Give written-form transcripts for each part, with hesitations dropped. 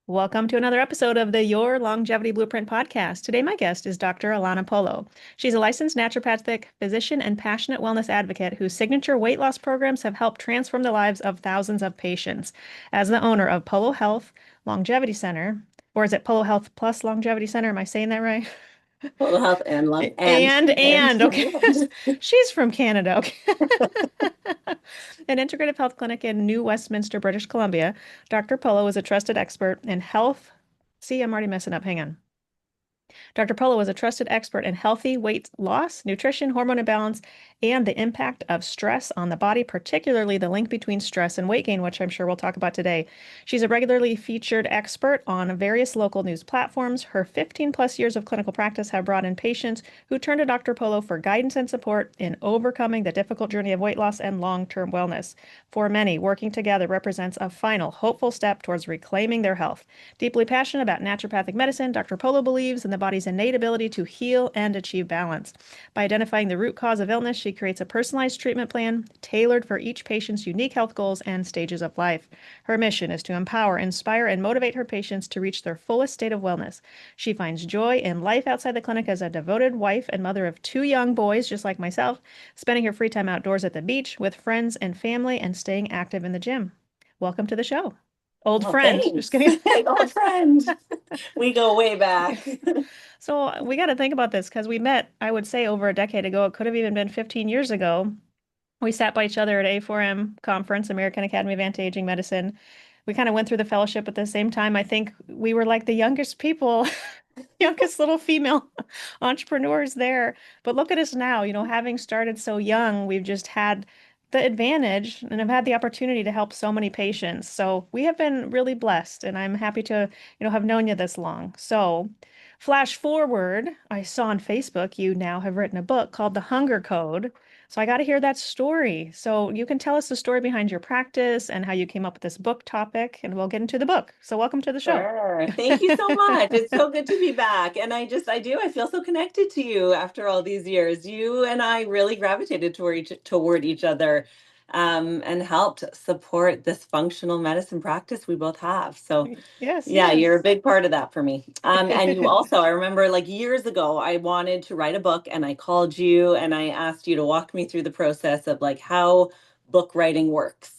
Welcome to another episode of the Your Longevity Blueprint podcast. Today, my guest is Dr. Allana Polo. She's a licensed naturopathic physician and passionate wellness advocate whose signature weight loss programs have helped transform the lives of thousands of patients. As the owner of Polo Health Longevity Center, or is it Polo Health Plus Longevity Center? Am I saying that right? Total health and love Okay. She's from Canada. Okay. An integrative health clinic in New Westminster, British Columbia. Dr. Polo is a trusted expert in health. See, I'm already messing up. Hang on. Dr. Polo is a trusted expert in healthy weight loss, nutrition, hormone imbalance, and the impact of stress on the body, particularly the link between stress and weight gain, which I'm sure we'll talk about today. She's a regularly featured expert on various local news platforms. Her 15 plus years of clinical practice have brought in patients who turn to Dr. Polo for guidance and support in overcoming the difficult journey of weight loss and long-term wellness. For many, working together represents a final, hopeful step towards reclaiming their health. Deeply passionate about naturopathic medicine, Dr. Polo believes in the body's innate ability to heal and achieve balance. By identifying the root cause of illness, she creates a personalized treatment plan tailored for each patient's unique health goals and stages of life. Her mission is to empower, inspire, and motivate her patients to reach their fullest state of wellness. She finds joy in life outside the clinic as a devoted wife and mother of two young boys, just like myself, spending her free time outdoors at the beach with friends and family and staying active in the gym. Welcome to the show. Old Well, friend. Just thanks. kidding. Old friend. We go way back. So we got to think about this because we met, I would say, over a decade ago. It could have even been 15 years ago. We sat by each other at A4M conference, American Academy of Anti-Aging Medicine. We kind of went through the fellowship at the same time. I think we were like the youngest people, youngest little female entrepreneurs there. But look at us now, having started so young, we've just had the advantage and have had the opportunity to help so many patients. So we have been really blessed, and I'm happy to, have known you this long. So flash forward, I saw on Facebook you now have written a book called The Hunger Code. So I got to hear that story. So you can tell us the story behind your practice and how you came up with this book topic, and we'll get into the book. So welcome to the show. Sure. Thank you so much. It's so good to be back. And I feel so connected to you after all these years. You and I really gravitated toward each other, and helped support this functional medicine practice we both have. So Yes, yeah, you're a yes. big part of that for me. And you also, I remember like years ago, I wanted to write a book and I called you and I asked you to walk me through the process of like how book writing works.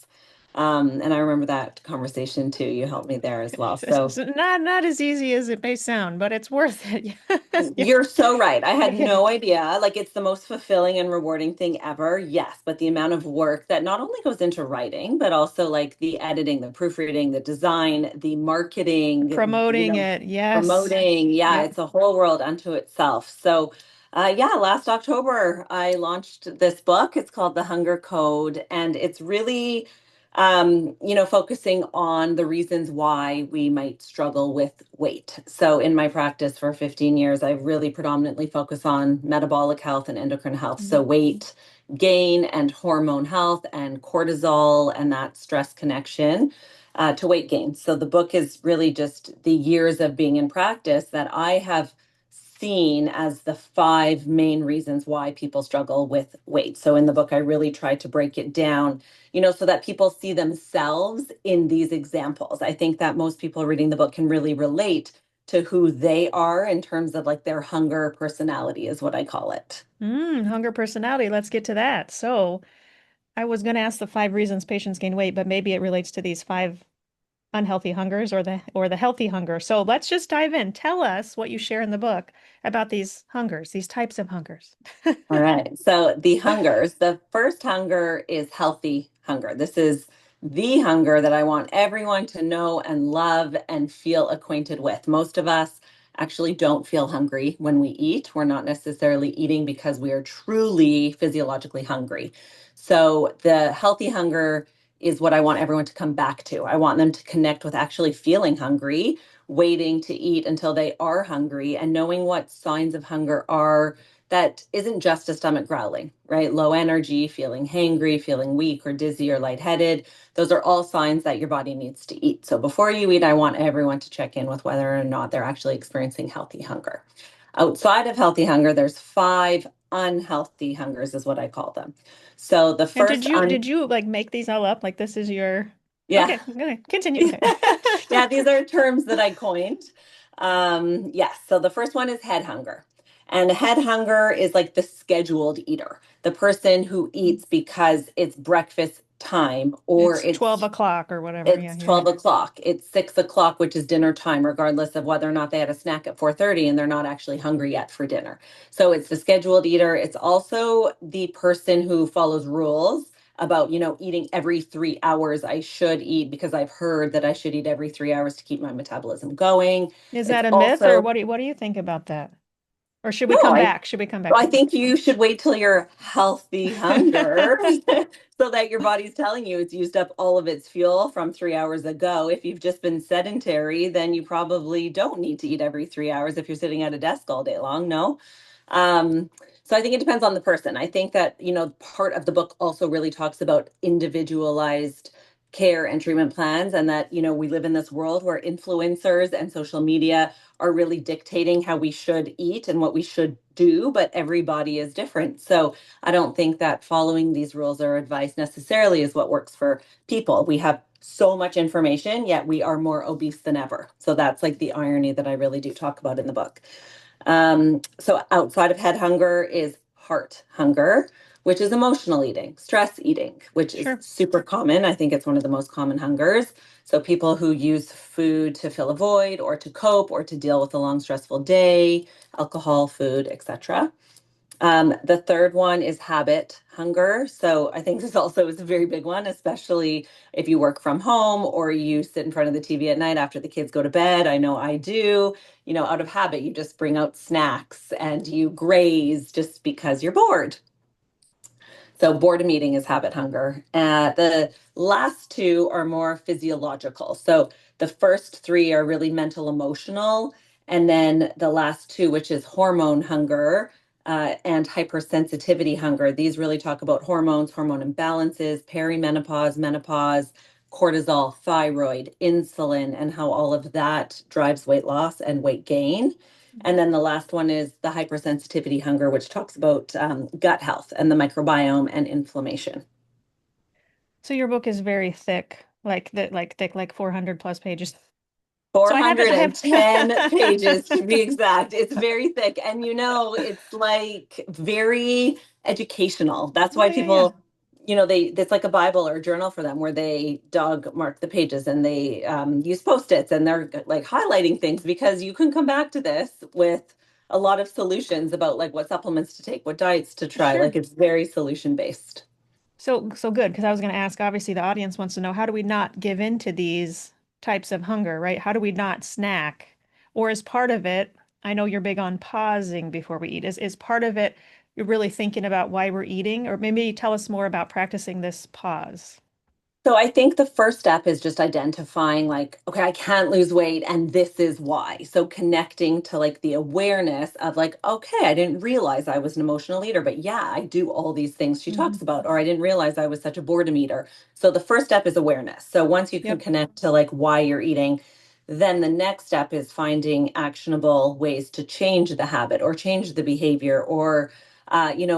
And I remember that conversation too. You helped me there as well. So It's not as easy as it may sound, but it's worth it. Yeah. you're so right. I had Yeah. no idea. Like it's the most fulfilling and rewarding thing ever. Yes, but the amount of work that not only goes into writing, but also like the editing, the proofreading, the design, the marketing, Promoting it. Yes. promoting. Yeah, Yep. it's a whole world unto itself. So, yeah, last October I launched this book. It's called The Hunger Code, and it's really focusing on the reasons why we might struggle with weight. So in my practice for 15 years, I really predominantly focus on metabolic health and endocrine health. So Mhm. weight gain and hormone health and cortisol and that stress connection to weight gain. So the book is really just the years of being in practice that I have seen as the five main reasons why people struggle with weight. So in the book, I really try to break it down, so that people see themselves in these examples. I think that most people reading the book can really relate to who they are in terms of like their hunger personality, is what I call it. Hunger personality. Let's get to that. So I was going to ask the 5 reasons patients gain weight, but maybe it relates to these 5 unhealthy hungers or the healthy hunger. So let's just dive in. Tell us what you share in the book about these hungers, these types of hungers. All right. So the hungers, the first hunger is healthy hunger. This is the hunger that I want everyone to know and love and feel acquainted with. Most of us actually don't feel hungry when we eat. We're not necessarily eating because we are truly physiologically hungry. So the healthy hunger is what I want everyone to come back to. I want them to connect with actually feeling hungry, waiting to eat until they are hungry, and knowing what signs of hunger are that isn't just a stomach growling, right? Low energy, feeling hangry, feeling weak or dizzy or lightheaded. Those are all signs that your body needs to eat. So before you eat, I want everyone to check in with whether or not they're actually experiencing healthy hunger. Outside of healthy hunger, there's five unhealthy hungers, is what I call them. So the And first did you like make these all up? Like this is your Yeah. Okay, continue. Okay. Yeah, these are terms that I coined. Yes, so the first one is head hunger. And head hunger is like the scheduled eater, the person who eats because it's breakfast time or It's 12 o'clock or whatever. Yeah, it's yeah. 12 o'clock, it's 6 o'clock, which is dinner time, regardless of whether or not they had a snack at 4:30 and they're not actually hungry yet for dinner. So it's the scheduled eater. It's also the person who follows rules about, eating every 3 hours. I should eat because I've heard that I should eat every 3 hours to keep my metabolism going. Is It's that a myth or also, what do you think about that? Or should we no, come I back? Should we come so back I to that? think you should wait till you're healthy hunger so that your body's telling you it's used up all of its fuel from 3 hours ago. If you've just been sedentary, then you probably don't need to eat every 3 hours if you're sitting at a desk all day long. No. Um, so I think it depends on the person. I think that, part of the book also really talks about individualized care and treatment plans, and that, we live in this world where influencers and social media are really dictating how we should eat and what we should do, but everybody is different. So I don't think that following these rules or advice necessarily is what works for people. We have so much information, yet we are more obese than ever. So that's like the irony that I really do talk about in the book. So outside of head hunger is heart hunger, which is emotional eating, stress eating, which is Sure. super common. I think it's one of the most common hungers. So people who use food to fill a void or to cope or to deal with a long stressful day, alcohol, food, etc. The third one is habit hunger. So I think this also is a very big one, especially if you work from home or you sit in front of the TV at night after the kids go to bed. I know I do. Out of habit, you just bring out snacks and you graze just because you're bored. So boredom eating is habit hunger. The last two are more physiological. So the first three are really mental, emotional. And then the last two, which is hormone hunger and hypersensitivity hunger, these really talk about hormones, hormone imbalances, perimenopause, menopause, cortisol, thyroid, insulin, and how all of that drives weight loss and weight gain. And then the last one is the hypersensitivity hunger, which talks about gut health and the microbiome and inflammation. So your book is very thick, like thick, like 400 plus pages. So I have 410 pages to be exact. It's very thick. And it's like very educational. That's Yeah, why yeah, yeah. people, it's like a Bible or a journal for them where they dog mark the pages and they use Post-its and they're like highlighting things because you can come back to this with a lot of solutions about like what supplements to take, what diets to try. Like Sure. it's very solution based. So good, because I was going to ask, obviously the audience wants to know, how do we not give in to these types of hunger, right? How do we not snack? Or is part of it, I know you're big on pausing before we eat. Is part of it you're really thinking about why we're eating? Or maybe tell us more about practicing this pause. So I think the first step is just identifying like, okay, I can't lose weight and this is why. So connecting to like the awareness of like, okay, I didn't realize I was an emotional eater, but yeah, I do all these things she Hmm. talks about, or I didn't realize I was such a boredom eater. So the first step is awareness. So once you can Yep. connect to like why you're eating, then the next step is finding actionable ways to change the habit or change the behavior or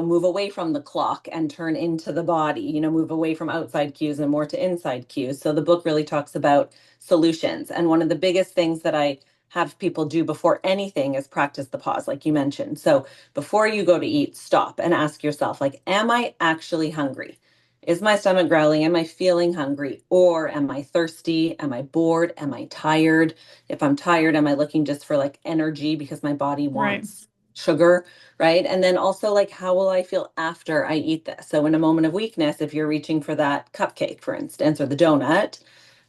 move away from the clock and turn into the body, move away from outside cues and more to inside cues. So the book really talks about solutions. And one of the biggest things that I have people do before anything is practice the pause, like you mentioned. So before you go to eat, stop and ask yourself, like, am I actually hungry? Is my stomach growling? Am I feeling hungry? Or am I thirsty? Am I bored? Am I tired? If I'm tired, am I looking just for like energy because my body Right. wants sugar? Right. And then also, like, how will I feel after I eat this? So, in a moment of weakness, if you're reaching for that cupcake, for instance, or the donut,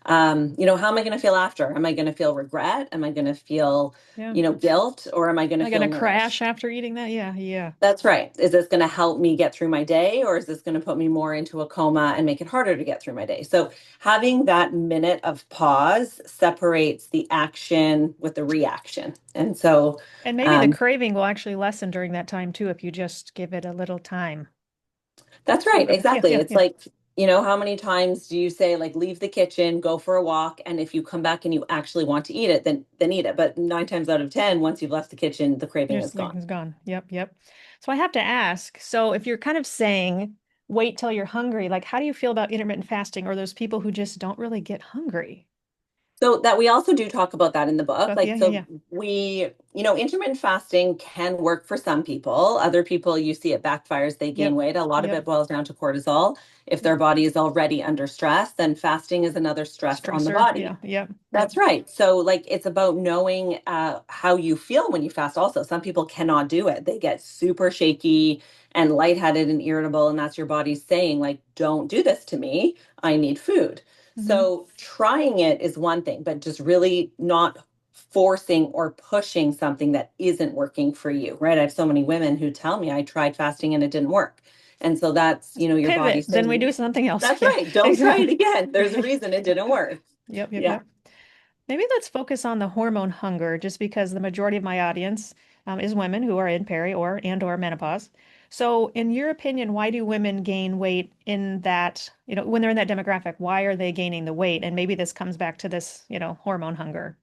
how am I going to feel after? Am I going to feel regret? Am I going to feel, Yeah. guilt? Or am I going Am to I going feel to crash nourished? after eating that? Yeah, yeah. That's right. Is this going to help me get through my day, or is this going to put me more into a coma and make it harder to get through my day? So, having that minute of pause separates the action with the reaction. And so, And maybe the um, craving will actually lessen during that time too, if you just give it a little time. That's right. Yeah, Exactly. yeah, It's yeah. like, how many times do you say like leave the kitchen, go for a walk, and if you come back and you actually want to eat it, then eat it. But 9 times out of 10, once you've left the kitchen, the craving is Just like gone. it's gone. Yep, yep. So I have to ask, so if you're kind of saying wait till you're hungry. Like, how do you feel about intermittent fasting or those people who just don't really get hungry? So that we also do talk about that in the book. But yeah, Like, yeah, so yeah. intermittent fasting can work for some people. Other people, you see it backfires, they gain Yep. weight. A lot of Yep. it boils down to cortisol. If Yep. their body is already under stress, then fasting is another stress on the Stressor. body. Yeah. Yep. Yep. That's right. So, like, it's about knowing how you feel when you fast. Also, some people cannot do it. They get super shaky and lightheaded and irritable, and that's your body saying, like, don't do this to me. I need food. Hmm. So, trying it is one thing, but just really not forcing or pushing something that isn't working for you, right? I have so many women who tell me I tried fasting and it didn't work. And so that's, your body Pivot. Then we saying, do something else. that's Yeah. right. Don't try it Exactly. again. There's a reason it didn't work. Yep. Yep. Yeah. Yep. Maybe let's focus on the hormone hunger, just because the majority of my audience is women who are in or menopause. So, in your opinion, why do women gain weight in that, when they're in that demographic? Why are they gaining the weight? And maybe this comes back to this, hormone hunger.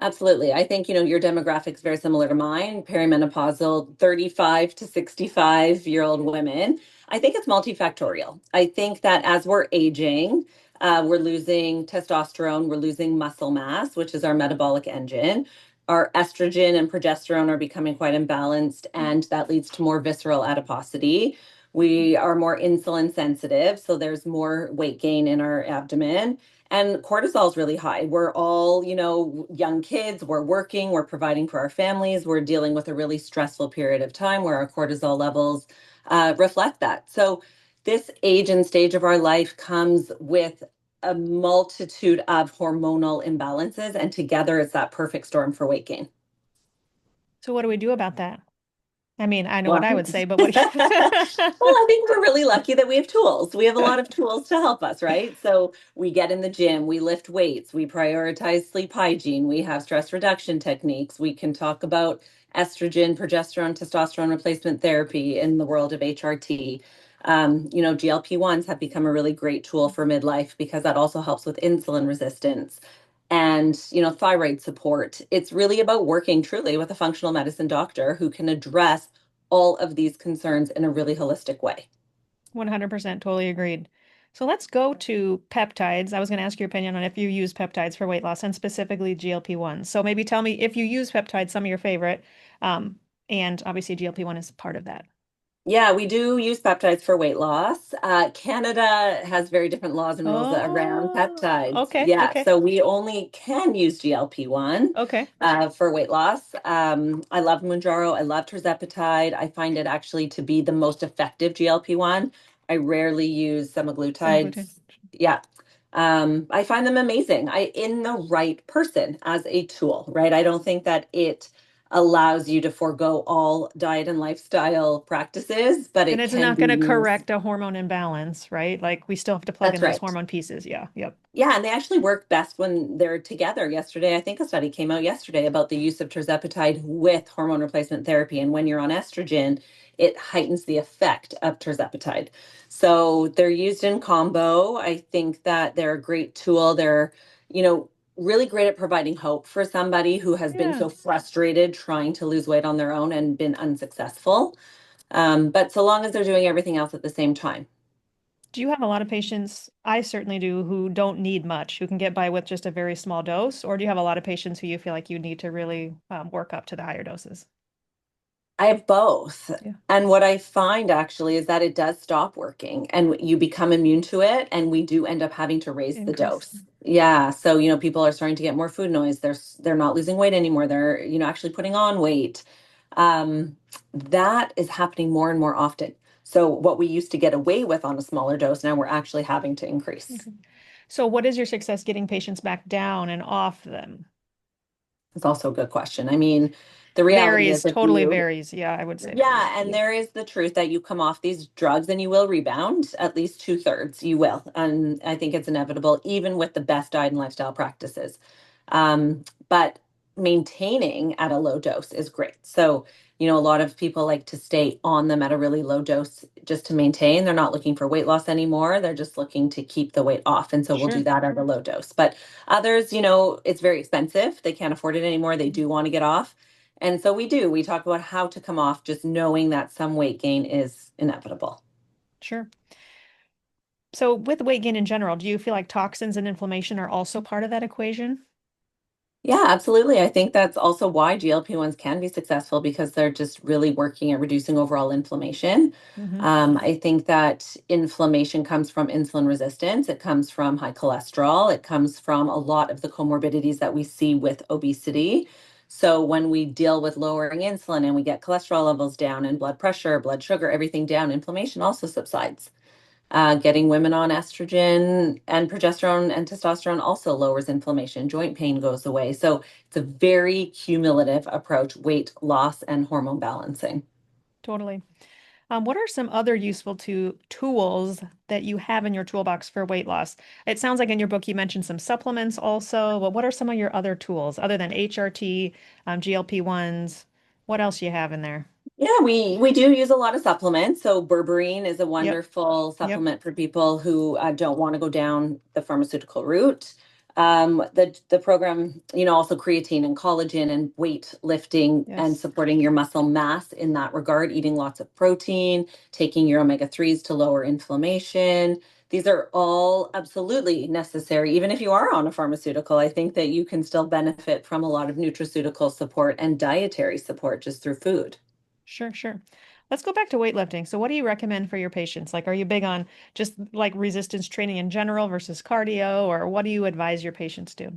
Absolutely. I think, your demographic is very similar to mine, perimenopausal, 35 to 65-year-old women. I think it's multifactorial. I think that as we're aging, we're losing testosterone, we're losing muscle mass, which is our metabolic engine. Our estrogen and progesterone are becoming quite imbalanced, and that leads to more visceral adiposity. We are more insulin sensitive, so there's more weight gain in our abdomen. And cortisol is really high. We're all, young kids, we're working, we're providing for our families, we're dealing with a really stressful period of time where our cortisol levels reflect that. So, this age and stage of our life comes with a multitude of hormonal imbalances, and together it's that perfect storm for weight gain. So, what do we do about that? I mean, I know what Well, I would say, but well, what do you? I think we're really lucky that we have tools. We have a lot of tools to help us, right? So we get in the gym, we lift weights, we prioritize sleep hygiene, we have stress reduction techniques. We can talk about estrogen, progesterone, testosterone replacement therapy in the world of HRT. GLP-1s have become a really great tool for midlife because that also helps with insulin resistance and thyroid support. It's really about working truly with a functional medicine doctor who can address all of these concerns in a really holistic way. 100% totally agreed. So let's go to peptides. I was going to ask your opinion on if you use peptides for weight loss and specifically GLP-1. So maybe tell me if you use peptides, some of your favorite. And obviously GLP-1 is part of that. Yeah, we do use peptides for weight loss. Canada has very different laws and rules around Oh, peptides. okay, Yeah, okay, so we only can use GLP-1 okay. for weight loss. I love Mounjaro. I love tirzepatide. I find it actually to be the most effective GLP-1. I rarely use Semaglutide. semaglutides. Yeah. I find them amazing. In the right person as a tool, right? I don't think that it allows you to forego all diet and lifestyle practices, but And it it's can not be going to used. correct a hormone imbalance, right? Like we still have to plug in That's those right. hormone pieces. Yeah, yep. Yeah, and they actually work best when they're together. Yesterday, I think a study came out yesterday about the use of tirzepatide with hormone replacement therapy. And when you're on estrogen, it heightens the effect of tirzepatide. So they're used in combo. I think that they're a great tool. They're, really great at providing hope for somebody who has been Yeah. so frustrated trying to lose weight on their own and been unsuccessful. But so long as they're doing everything else at the same time. Do you have a lot of patients, I certainly do, who don't need much, who can get by with just a very small dose? Or do you have a lot of patients who you feel like you need to really work up to the higher doses? I have both. Yeah. And what I find actually is that it does stop working and you become immune to it. And we do end up having to raise the Increase. dose. Yeah. So, people are starting to get more food noise. They're not losing weight anymore. They're, actually putting on weight. That is happening more and more often. So what we used to get away with on a smaller dose, now we're actually having to increase. Okay. So what is your success getting patients back down and off them? It's also a good question. I mean, the reality Varies, is if totally you varies. Yeah, I would say varies. Yeah, and Yeah. there is the truth that you come off these drugs and you will rebound at least two-thirds. You will. And I think it's inevitable, even with the best diet and lifestyle practices. But maintaining at a low dose is great. So, a lot of people like to stay on them at a really low dose just to maintain. They're not looking for weight loss anymore. They're just looking to keep the weight off. And so we'll do Sure. that at a low dose. But others, it's very expensive. They can't afford it anymore. They do want to get off. And so we do. We talk about how to come off, just knowing that some weight gain is inevitable. Sure. So with weight gain in general, do you feel like toxins and inflammation are also part of that equation? Yeah, absolutely. I think that's also why GLP-1s can be successful because they're just really working at reducing overall inflammation. Hmm. I think that inflammation comes from insulin resistance, it comes from high cholesterol, it comes from a lot of the comorbidities that we see with obesity. So when we deal with lowering insulin and we get cholesterol levels down and blood pressure, blood sugar, everything down, inflammation also subsides. Getting women on estrogen and progesterone and testosterone also lowers inflammation. Joint pain goes away. So it's a very cumulative approach, weight loss and hormone balancing. Totally. What are some other useful tools that you have in your toolbox for weight loss? It sounds like in your book you mentioned some supplements also, but what are some of your other tools other than HRT, GLP-1s? What else you have in there? Yeah, we do use a lot of supplements. So berberine is a Yep. wonderful Yep. supplement for people who don't want to go down the pharmaceutical route. The program, also creatine and collagen and weight lifting and Yes. supporting your muscle mass in that regard, eating lots of protein, taking your omega-3s to lower inflammation. These are all absolutely necessary. Even if you are on a pharmaceutical, I think that you can still benefit from a lot of nutraceutical support and dietary support just through food. Sure, sure. Let's go back to weightlifting. So what do you recommend for your patients? Like, are you big on just like resistance training in general versus cardio, or what do you advise your patients do?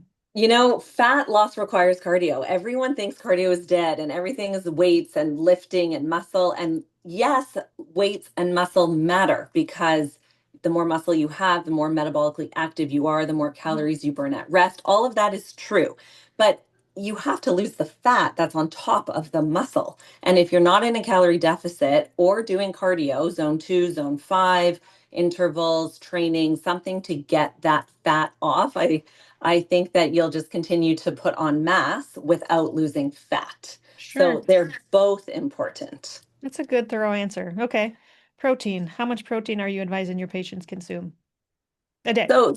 Fat loss requires cardio. Everyone thinks cardio is dead and everything is weights and lifting and muscle. And yes, weights and muscle matter because the more muscle you have, the more metabolically active you are, the more calories you burn at rest. All of that is true. But you have to lose the fat that's on top of the muscle. And if you're not in a calorie deficit or doing cardio, zone two, zone five, intervals, training, something to get that fat off, I think that you'll just continue to put on mass without losing fat. Sure. So they're both important. That's a good thorough answer. Okay. Protein. How much protein are you advising your patients consume a day? So,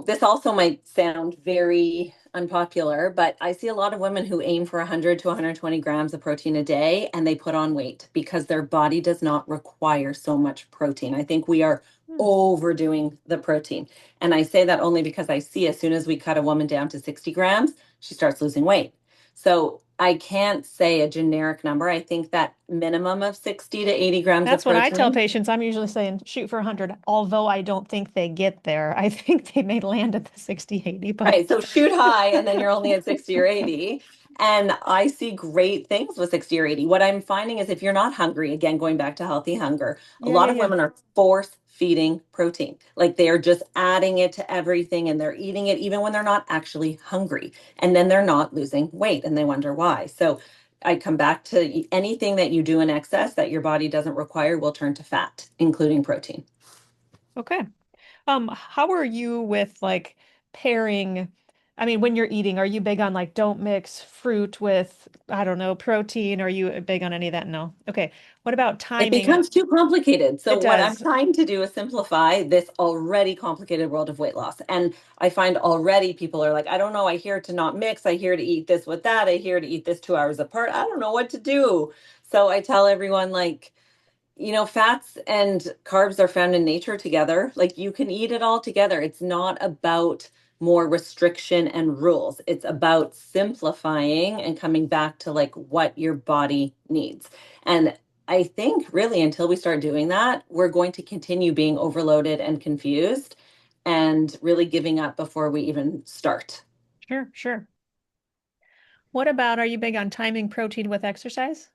this also might sound very unpopular, but I see a lot of women who aim for 100 to 120 grams of protein a day and they put on weight because their body does not require so much protein. I think we are Hmm. overdoing the protein. And I say that only because I see as soon as we cut a woman down to 60 grams, she starts losing weight. So I can't say a generic number. I think that minimum of 60 to 80 grams of That's what I tell protein. patients. I'm usually saying shoot for 100, although I don't think they get there. I think they may land at the 60, 80, but Right. So shoot high and then you're only at 60 or 80. And I see great things with 60 or 80. What I'm finding is if you're not hungry, again, going back to healthy hunger, a yeah, lot yeah, of yeah. women are force feeding protein. Like they are just adding it to everything and they're eating it even when they're not actually hungry. And then they're not losing weight and they wonder why. So I come back to anything that you do in excess that your body doesn't require will turn to fat, including protein. Okay. How are you with like pairing? I mean, when you're eating, are you big on like don't mix fruit with, I don't know, protein? Are you big on any of that? No. Okay. What about It timing? becomes too complicated. So It what I'm does. trying to do is simplify this already complicated world of weight loss. And I find already people are like, I don't know, I hear to not mix, I hear to eat this with that, I hear to eat this 2 hours apart. I don't know what to do. So I tell everyone like, fats and carbs are found in nature together. Like you can eat it all together. It's not about more restriction and rules. It's about simplifying and coming back to like what your body needs. And I think really until we start doing that, we're going to continue being overloaded and confused and really giving up before we even start. Sure, sure. What about, are you big on timing protein with exercise?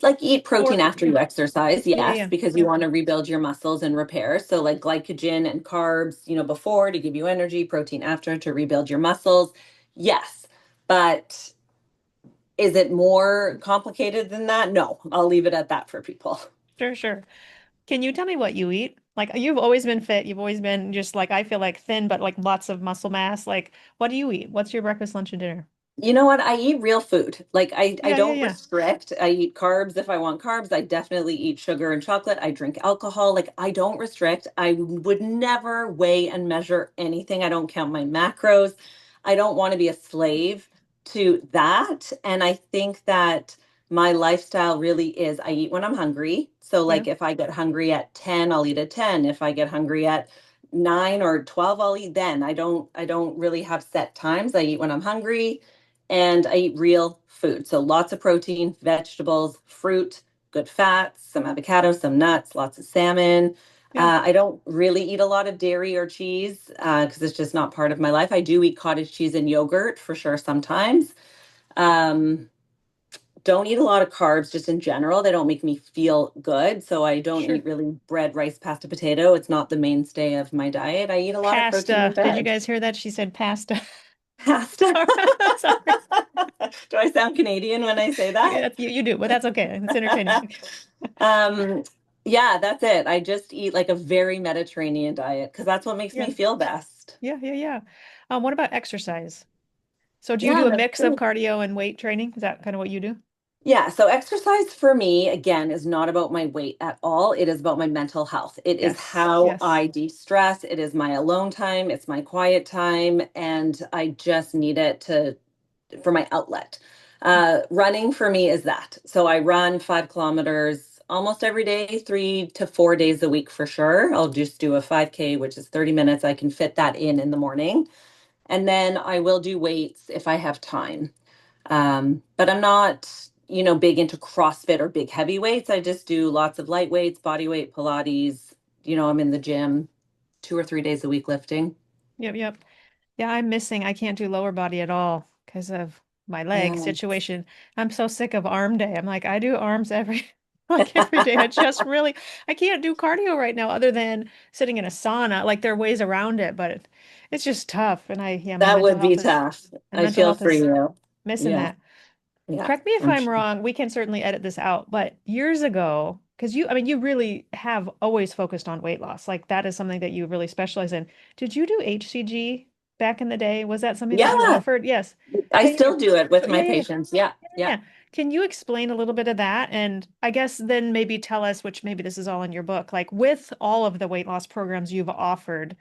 Like eat Or, protein after yeah, you exercise, yeah, yes, yeah. because you Yep. want to rebuild your muscles and repair. So like glycogen and carbs, before to give you energy, protein after to rebuild your muscles. Yes. But is it more complicated than that? No, I'll leave it at that for people. Sure, sure. Can you tell me what you eat? Like you've always been fit. You've always been just like I feel like thin, but like lots of muscle mass. Like, what do you eat? What's your breakfast, lunch, and dinner? You know what? I eat real food. Like I Yeah, yeah, don't yeah. restrict. I eat carbs if I want carbs. I definitely eat sugar and chocolate. I drink alcohol. Like I don't restrict. I would never weigh and measure anything. I don't count my macros. I don't want to be a slave to that. And I think that My lifestyle really is I eat when I'm hungry. So Yeah. like if I get hungry at 10, I'll eat at 10. If I get hungry at 9 or 12, I'll eat then. I don't really have set times. I eat when I'm hungry and I eat real food. So lots of protein, vegetables, fruit, good fats, some avocados, some nuts, lots of salmon. Yep. I don't really eat a lot of dairy or cheese because it's just not part of my life. I do eat cottage cheese and yogurt for sure sometimes. Um, don't eat a lot of carbs just in general. They don't make me feel good. So I don't Sure. eat really bread, rice, pasta, potato. It's not the mainstay of my diet. I eat a lot of protein and Pasta. Did you veg. guys hear that? She said pasta. Pasta. Sorry. Sorry. Do I sound Canadian when I say that? You do, but that's okay. It's entertaining. um, yeah, that's it. I just eat like a very Mediterranean diet because that's what makes Yeah. me feel best. Yeah. Yeah. Yeah. What about exercise? So do you do Yeah, a that's mix of true. cardio and weight training? Is that kind of what you do? Yeah, so exercise for me, again, is not about my weight at all. It is about my mental health. It is Yes. how Yes. I de-stress. It is my alone time. It's my quiet time. And I just need it to for my outlet. Running for me is that. So I run 5 kilometers almost every day, 3 to 4 days a week for sure. I'll just do a 5K, which is 30 minutes. I can fit that in the morning. And then I will do weights if I have time. But I'm not, big into CrossFit or big heavy weights. I just do lots of light weights, body weight, Pilates. I'm in the gym 2 or 3 days a week lifting. Yep. Yep. Yeah, I'm missing. I can't do lower body at all because of my leg Yeah. situation. I'm so sick of arm day. I'm like, I do arms every like every day. I can't do cardio right now other than sitting in a sauna. Like there are ways around it, but it's just tough. And That would be tough. my I mental feel health for is you. missing Yeah. that. Yeah. Correct me if I'm I'm sure. wrong. We can certainly edit this out, but years ago, because I mean, you really have always focused on weight loss. Like that is something that you really specialize in. Did you do HCG back in the day? Was that something that you Yeah. offered? Yes. I Can you, still do it so with my patients. Yeah. Yeah. yeah. Can you explain a little bit of that? And I guess then maybe tell us, which maybe this is all in your book, like with all of the weight loss programs you've offered,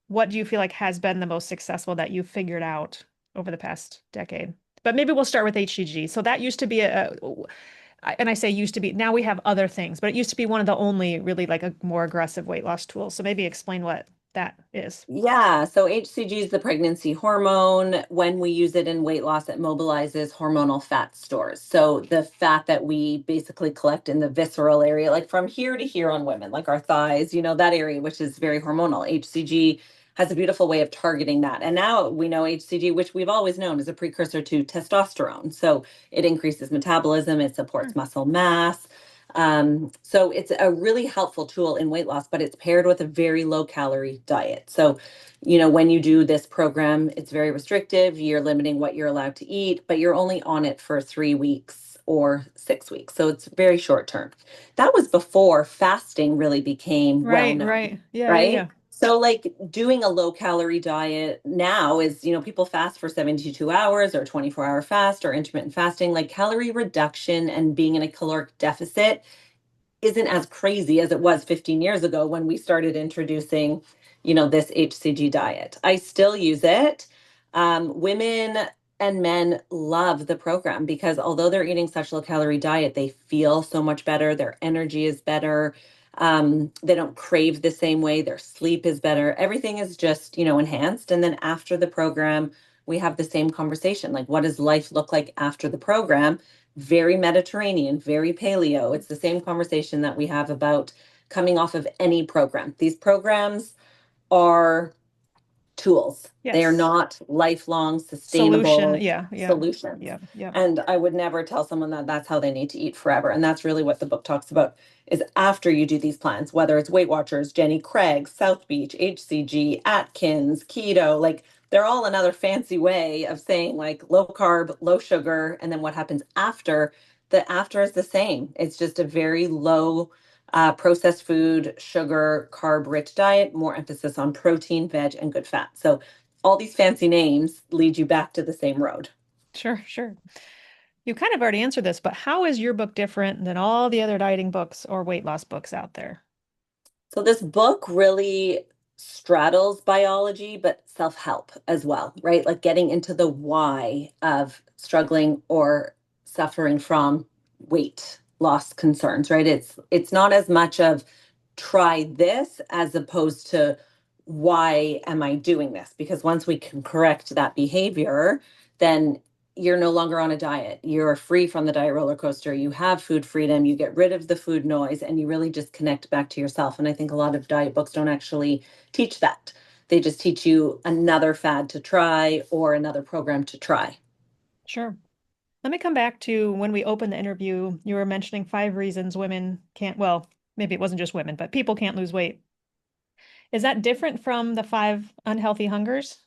what do you feel like has been the most successful that you've figured out over the past decade? But maybe we'll start with HCG. So that used to be and I say used to be, now we have other things, but it used to be one of the only really like a more aggressive weight loss tools. So maybe explain what that is. Yeah, so HCG is the pregnancy hormone. When we use it in weight loss, it mobilizes hormonal fat stores. So the fat that we basically collect in the visceral area, like from here to here on women, like our thighs, that area, which is very hormonal. HCG has a beautiful way of targeting that. And now we know HCG, which we've always known is a precursor to testosterone. So it increases metabolism, it Hmm. supports muscle mass. So it's a really helpful tool in weight loss, but it's paired with a very low calorie diet. So, when you do this program, it's very restrictive. You're limiting what you're allowed to eat, but you're only on it for 3 weeks or 6 weeks. So it's very short term. That was before fasting really became well Right, known, right. Yeah, yeah, right? yeah. So, like doing a low calorie diet now is, people fast for 72 hours or 24-hour fast or intermittent fasting. Like calorie reduction and being in a caloric deficit isn't as crazy as it was 15 years ago when we started introducing, this HCG diet. I still use it. Women and men love the program because although they're eating such low calorie diet, they feel so much better. Their energy is better. They don't crave the same way. Their sleep is better. Everything is just, enhanced. And then after the program, we have the same conversation. Like, what does life look like after the program? Very Mediterranean, very paleo. It's the same conversation that we have about coming off of any program. These programs are tools. They are Yes. not lifelong, Solution. sustainable Yeah, yeah, solutions. yeah, yeah. And I would never tell someone that that's how they need to eat forever. And that's really what the book talks about is after you do these plans, whether it's Weight Watchers, Jenny Craig, South Beach, HCG, Atkins, keto, like they're all another fancy way of saying like low carb, low sugar, and then what happens after. The after is the same. It's just a very low processed food, sugar, carb rich diet, more emphasis on protein, veg, and good fat. So all these fancy names lead you back to the same road. Sure, sure. You kind of already answered this, but how is your book different than all the other dieting books or weight loss books out there? So this book really straddles biology, but self-help as well, right? Like getting into the why of struggling or suffering from weight loss concerns, right? It's not as much of try this as opposed to why am I doing this? Because once we can correct that behavior, then you're no longer on a diet. You're free from the diet roller coaster. You have food freedom. You get rid of the food noise and you really just connect back to yourself. And I think a lot of diet books don't actually teach that. They just teach you another fad to try or another program to try. Sure. Let me come back to when we opened the interview. You were mentioning 5 reasons women can't, well, maybe it wasn't just women, but people can't lose weight. Is that different from the 5 unhealthy hungers?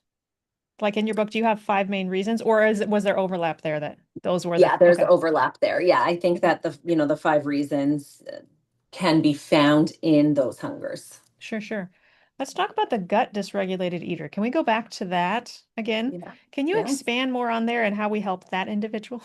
Like in your book, do you have 5 main reasons, or was there overlap there that those were the, Yeah, there's okay. overlap there. Yeah, I think Okay. that the 5 reasons can be found in those hungers. Sure, sure. Let's talk about the gut dysregulated eater. Can we go back to that again? Yeah. Can you Yeah. expand more on there and how we help that individual?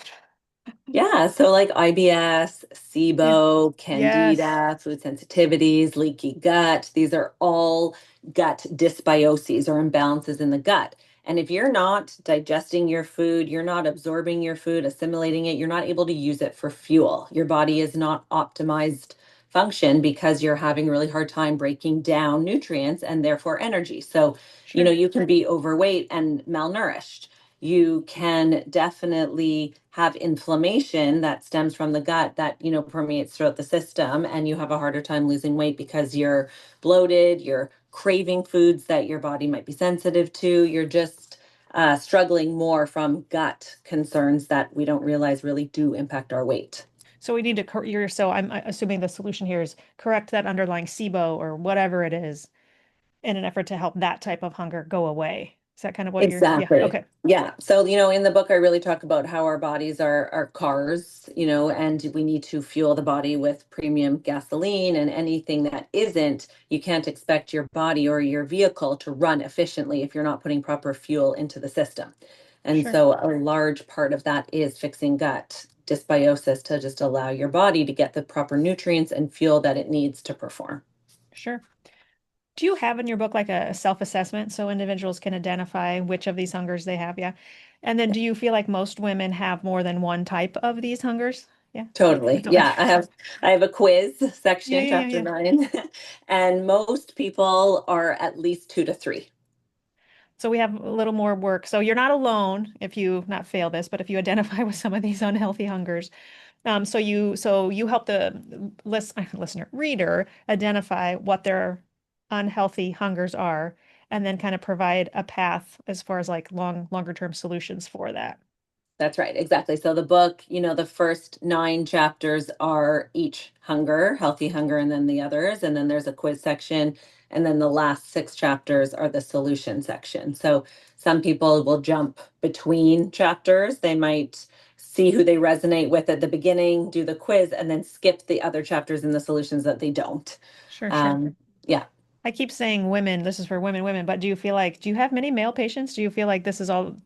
Yeah, so like IBS, Yeah. SIBO, Yes. candida, food sensitivities, leaky gut, these are all gut dysbioses or imbalances in the gut. And if you're not digesting your food, you're not absorbing your food, assimilating it, you're not able to use it for fuel. Your body is not optimized function because you're having a really hard time breaking down nutrients and therefore energy. So, Sure. you can be overweight and malnourished. You can definitely have inflammation that stems from the gut that, permeates throughout the system, and you have a harder time losing weight because you're bloated, you're craving foods that your body might be sensitive to. You're just struggling more from gut concerns that we don't realize really do impact our weight. So we need to, so I'm assuming the solution here is correct that underlying SIBO or whatever it is in an effort to help that type of hunger go away. Is that kind of what you're, yeah, Exactly. okay. Yeah. So, in the book, I really talk about how our bodies are cars, and we need to fuel the body with premium gasoline, and anything that isn't, you can't expect your body or your vehicle to run efficiently if you're not putting proper fuel into the system. And Sure, so a large part of that is fixing gut dysbiosis to just allow your body to get the proper nutrients and fuel that it needs to perform. sure. Do you have in your book like a self-assessment so individuals can identify which of these hungers they have? Yeah. And then do you feel like most women have more than one type of these hungers? Yeah. Totally. Don't- Yeah, I have a quiz Yeah, section, yeah, yeah, chapter yeah. 9, and most people are at least 2 to 3. So we have a little more work. So you're not alone if you not fail this, but if you identify with some of these unhealthy hungers. So you help the listener, reader identify what their unhealthy hungers are, and then kind of provide a path as far as like longer term solutions for that. That's right, exactly. So the book, the first 9 chapters are each hunger, healthy hunger, and then the others. And then there's a quiz section. And then the last 6 chapters are the solution section. So some people will jump between chapters. They might see who they resonate with at the beginning, do the quiz, and then skip the other chapters and the solutions that they don't. Sure, sure. Um, yeah, I keep saying women, this is for women, but do you have many male patients? Do you feel like this is all,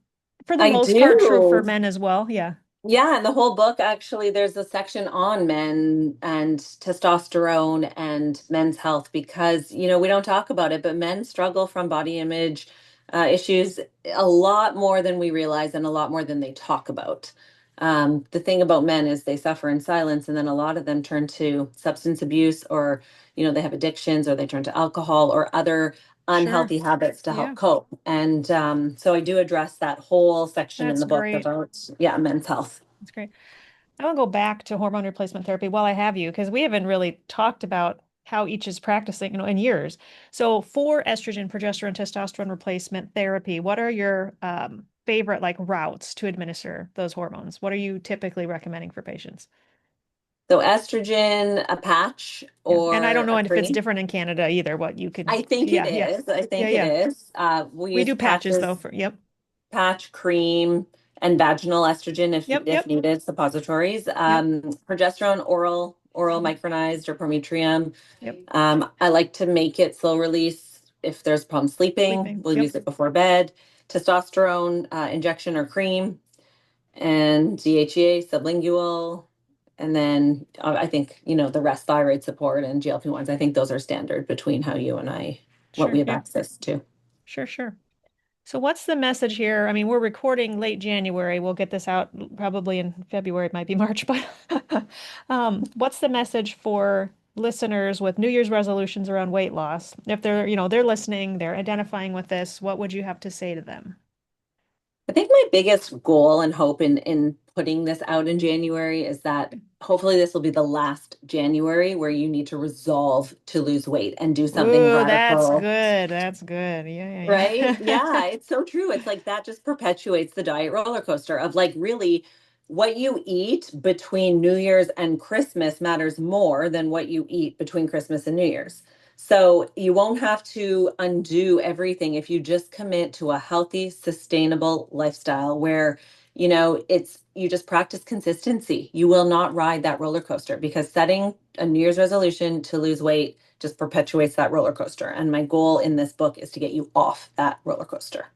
for the I most part, true for do. men as well? Yeah, Yeah, and the whole book actually, there's a section on men and testosterone and men's health because, we don't talk about it, but men struggle from body image issues a lot more than we realize and a lot more than they talk about. The thing about men is they suffer in silence, and then a lot of them turn to substance abuse or, they have addictions or they turn to alcohol or other sure. unhealthy habits to help Yeah, cope. And so I do address that whole section in that's the book great. about, yeah, men's health. That's great. I want to go back to hormone replacement therapy while I have you, because we haven't really talked about how each is practicing, in years. So for estrogen, progesterone, testosterone replacement therapy, what are your favorite like routes to administer those hormones? What are you typically recommending for patients? So estrogen, a patch Yeah. And I or don't know a if it's cream. different in Canada either, what you could, I think it yeah, yeah, is. I yeah, think it yeah. is. We We use do patches though patches, for, yep, patch, cream, and vaginal estrogen yep, if yep, needed, suppositories. yep, Progesterone, oral mhm, micronized or prometrium. yep. I like to make it slow release. If there's problem sleeping, Sleeping, we'll yep, use it before bed. Testosterone injection or cream, and DHEA sublingual. And then I think, the rest, thyroid support and GLP-1s, I think those are standard between how you and I, what we sure, have yeah, access to. sure, sure. So what's the message here? I mean, we're recording late January. We'll get this out probably in February. It might be March, but what's the message for listeners with New Year's resolutions around weight loss? If they're listening, they're identifying with this, what would you have to say to them? I think my biggest goal and hope in putting this out in January is that hopefully this will be the last January where you need to resolve to lose weight and do something Ooh, that's radical. good. That's good. Right? Yeah. Yeah, it's so true. It's like that just perpetuates the diet roller coaster of like really what you eat between New Year's and Christmas matters more than what you eat between Christmas and New Year's. So you won't have to undo everything if you just commit to a healthy, sustainable lifestyle where, it's you just practice consistency. You will not ride that roller coaster because setting a New Year's resolution to lose weight just perpetuates that roller coaster. And my goal in this book is to get you off that roller coaster.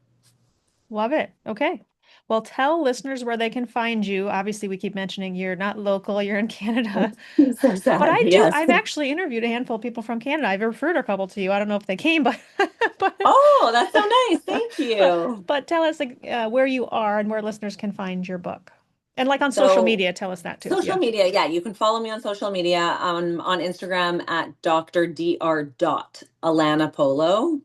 Love it. Okay. Well, tell listeners where they can find you. Obviously, we keep mentioning you're not local, you're in Canada. So But sad. Yes. I've actually interviewed a handful of people from Canada. I've referred a couple to you. I don't know if they came, but but Oh, that's so nice. Thank you. but tell us like, where you are and where listeners can find your book. And like on social So media, tell us that too. social Yeah. media, yeah, you can follow me on social media on Instagram at Dr. Polo.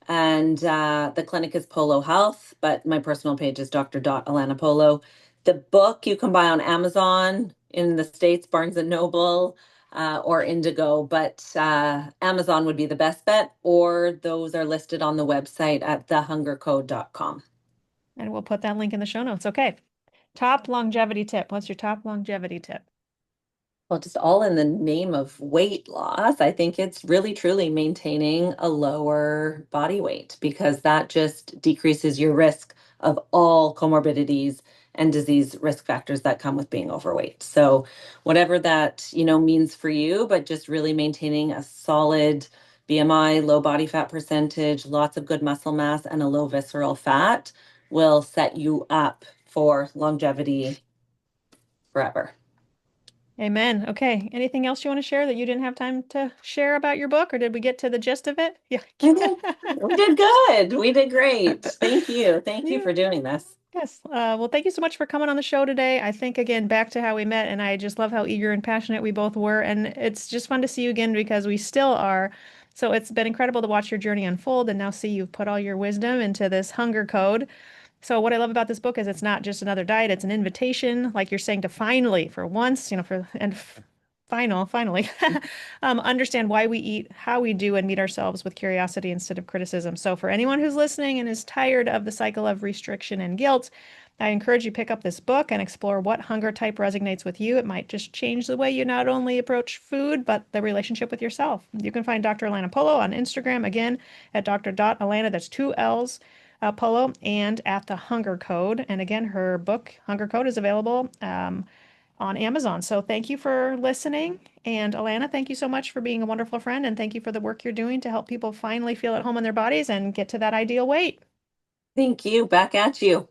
And the clinic is Polo Health, but my personal page is Dr. Polo. The book you can buy on Amazon in the States, Barnes and Noble, or Indigo, but Amazon would be the best bet, or those are listed on the website at thehungercode.com. And we'll put that link in the show notes. Okay. Top longevity tip. What's your top longevity tip? Well, just all in the name of weight loss. I think it's really truly maintaining a lower body weight because that just decreases your risk of all comorbidities and disease risk factors that come with being overweight. So, whatever that, means for you, but just really maintaining a solid BMI, low body fat percentage, lots of good muscle mass and a low visceral fat will set you up for longevity forever. Amen. Okay. Anything else you want to share that you didn't have time to share about your book, or did we get to the gist of it? Yeah. I did. We did good. We did great. Thank you. Thank you Yeah. for doing this. Yes. Well, thank you so much for coming on the show today. I think, again, back to how we met, and I just love how eager and passionate we both were. And it's just fun to see you again because we still are. So it's been incredible to watch your journey unfold and now see you've put all your wisdom into this hunger code. So what I love about this book is it's not just another diet, it's an invitation, like you're saying, to finally, for once, finally, understand why we eat, how we do, and meet ourselves with curiosity instead of criticism. So for anyone who's listening and is tired of the cycle of restriction and guilt, I encourage you to pick up this book and explore what hunger type resonates with you. It might just change the way you not only approach food, but the relationship with yourself. You can find Dr. Allana Polo on Instagram, again, at Dr. Allana, that's two L's, Polo, and at the Hunger Code. And again, her book, Hunger Code, is available on Amazon. So thank you for listening. And Allana, thank you so much for being a wonderful friend. And thank you for the work you're doing to help people finally feel at home in their bodies and get to that ideal weight. Thank you. Back at you.